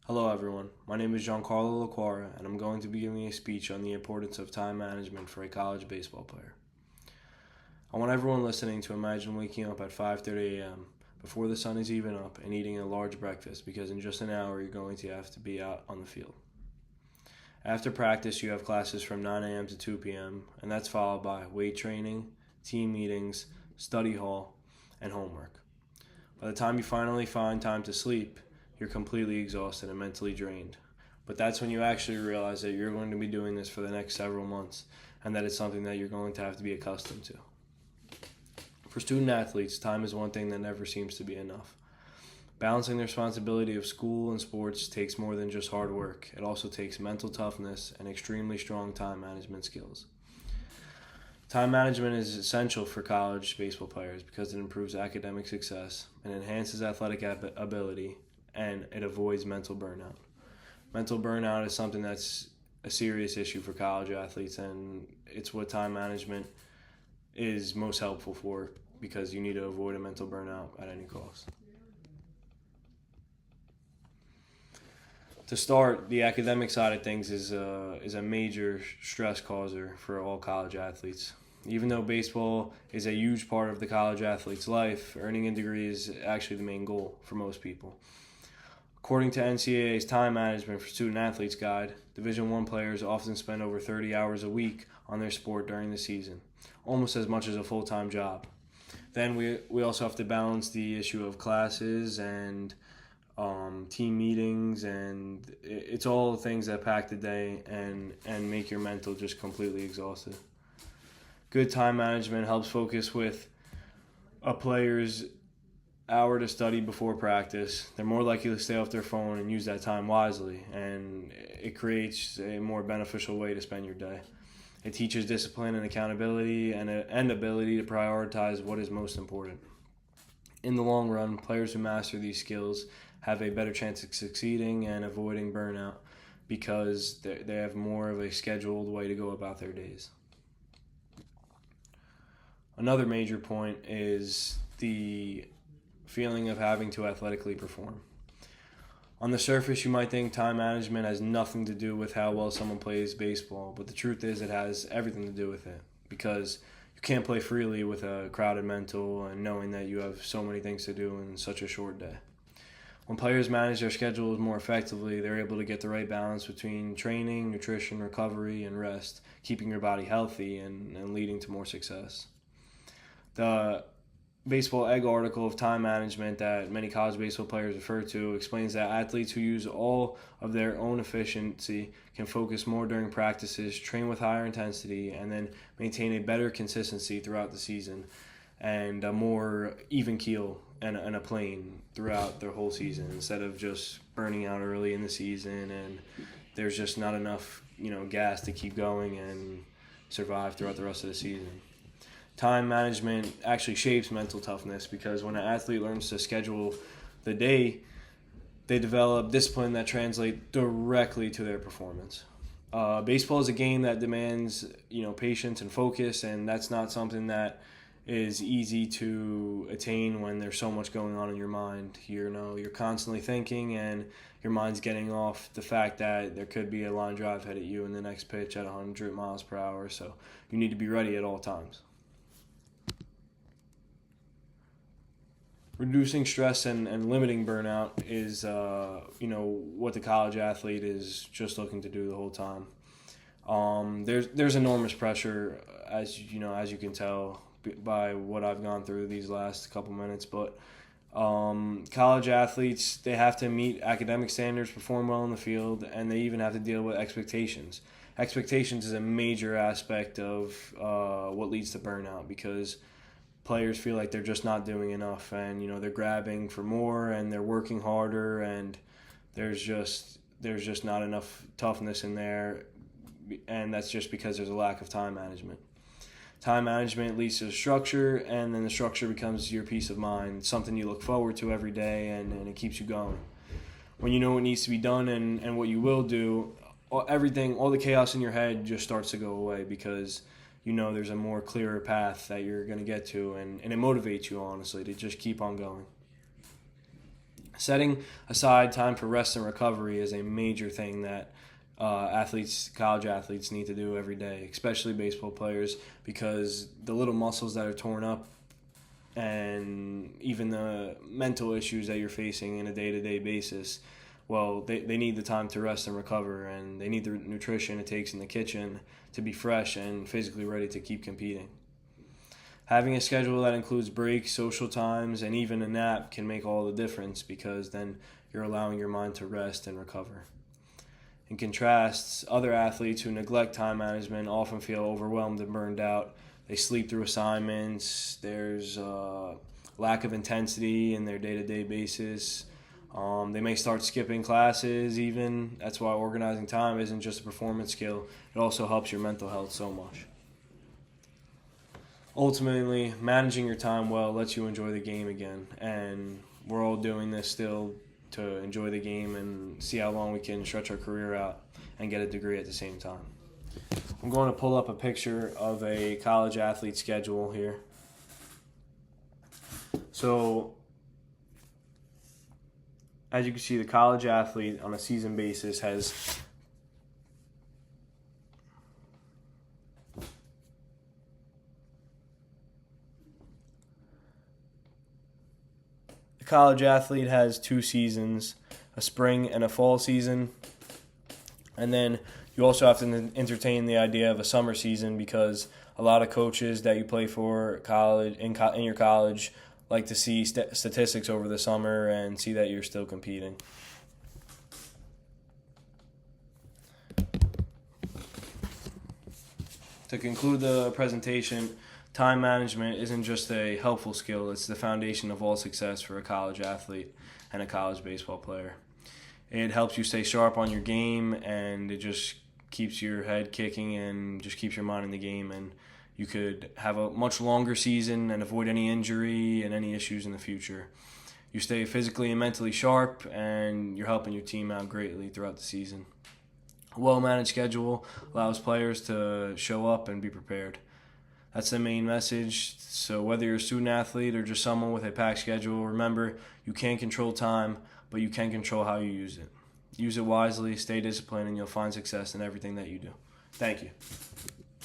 Hello, everyone. My name is Giancarlo Laquara, and I'm going to be giving a speech on the importance of time management for a college baseball player. I want everyone listening to imagine waking up at 5:30 a.m. before the sun is even up and eating a large breakfast because in just an hour you're going to have to be out on the field. After practice, you have classes from 9 a.m. to 2 p.m., and that's followed by weight training, team meetings, study hall, and homework. By the time you finally find time to sleep, you're completely exhausted and mentally drained. But that's when you actually realize that you're going to be doing this for the next several months and that it's something that you're going to have to be accustomed to. For student athletes, time is one thing that never seems to be enough. Balancing the responsibility of school and sports takes more than just hard work. It also takes mental toughness and extremely strong time management skills. Time management is essential for college baseball players because it improves academic success and enhances athletic ability, and it avoids mental burnout. Mental burnout is something that's a serious issue for college athletes, and it's what time management is most helpful for because you need to avoid a mental burnout at any cost. To start, the academic side of things is a major stress causer for all college athletes. Even though baseball is a huge part of the college athlete's life, earning a degree is actually the main goal for most people. According to NCAA's Time Management for Student Athletes Guide, Division I players often spend over 30 hours a week on their sport during the season, almost as much as a full-time job. Then we also have to balance the issue of classes and team meetings, and it's all things that pack the day and make your mental just completely exhausted. Good time management helps focus with a player's hour to study before practice. They're more likely to stay off their phone and use that time wisely, and it creates a more beneficial way to spend your day. It teaches discipline and accountability and ability to prioritize what is most important. In the long run, players who master these skills have a better chance of succeeding and avoiding burnout because they have more of a scheduled way to go about their days. Another major point is the feeling of having to athletically perform. On the surface, you might think time management has nothing to do with how well someone plays baseball, but the truth is it has everything to do with it because you can't play freely with a crowded mental and knowing that you have so many things to do in such a short day. When players manage their schedules more effectively, they're able to get the right balance between training, nutrition, recovery, and rest, keeping your body healthy and leading to more success. The Baseball Egg article of time management that many college baseball players refer to explains that athletes who use all of their own efficiency can focus more during practices, train with higher intensity, and then maintain a better consistency throughout the season and a more even keel and a plane throughout their whole season instead of just burning out early in the season and there's just not enough gas to keep going and survive throughout the rest of the season. Time management actually shapes mental toughness because when an athlete learns to schedule the day, they develop discipline that translates directly to their performance. Baseball is a game that demands patience and focus, and that's not something that is easy to attain when there's so much going on in your mind. You're constantly thinking, and your mind's getting off the fact that there could be a line drive headed at you in the next pitch at 100 miles per hour. So you need to be ready at all times. Reducing stress and limiting burnout is what the college athlete is just looking to do the whole time. There's enormous pressure as you can tell by what I've gone through these last couple minutes, but college athletes, they have to meet academic standards, perform well in the field, and they even have to deal with expectations. Expectations is a major aspect of what leads to burnout because players feel like they're just not doing enough, and they're grabbing for more and they're working harder, and there's just not enough toughness in there, and that's just because there's a lack of time management. Time management leads to structure, and then the structure becomes your peace of mind, something you look forward to every day, and it keeps you going. When you know what needs to be done and what you will do, all the chaos in your head just starts to go away because there's a more clearer path that you're going to get to, and it motivates you, honestly, to just keep on going. Setting aside time for rest and recovery is a major thing that college athletes need to do every day, especially baseball players, because the little muscles that are torn up and even the mental issues that you're facing in a day-to-day basis, well, they need the time to rest and recover, and they need the nutrition it takes in the kitchen to be fresh and physically ready to keep competing. Having a schedule that includes breaks, social times, and even a nap can make all the difference, because then you're allowing your mind to rest and recover. In contrast, other athletes who neglect time management often feel overwhelmed and burned out. They sleep through assignments. There's lack of intensity in their day-to-day basis. They may start skipping classes even. That's why organizing time isn't just a performance skill. It also helps your mental health so much. Ultimately, managing your time well lets you enjoy the game again. And we're all doing this still to enjoy the game and see how long we can stretch our career out and get a degree at the same time. I'm going to pull up a picture of a college athlete schedule here. So, as you can see, the college athlete on a season basis has the college athlete has 2 seasons, a spring and a fall season. And then you also have to entertain the idea of a summer season, because a lot of coaches that you play for college in your college like to see statistics over the summer and see that you're still competing. To conclude the presentation, time management isn't just a helpful skill, it's the foundation of all success for a college athlete and a college baseball player. It helps you stay sharp on your game, and it just keeps your head kicking and just keeps your mind in the game, and you could have a much longer season and avoid any injury and any issues in the future. You stay physically and mentally sharp, and you're helping your team out greatly throughout the season. A well-managed schedule allows players to show up and be prepared. That's the main message. So whether you're a student athlete or just someone with a packed schedule, remember, you can't control time, but you can control how you use it. Use it wisely, stay disciplined, and you'll find success in everything that you do. Thank you.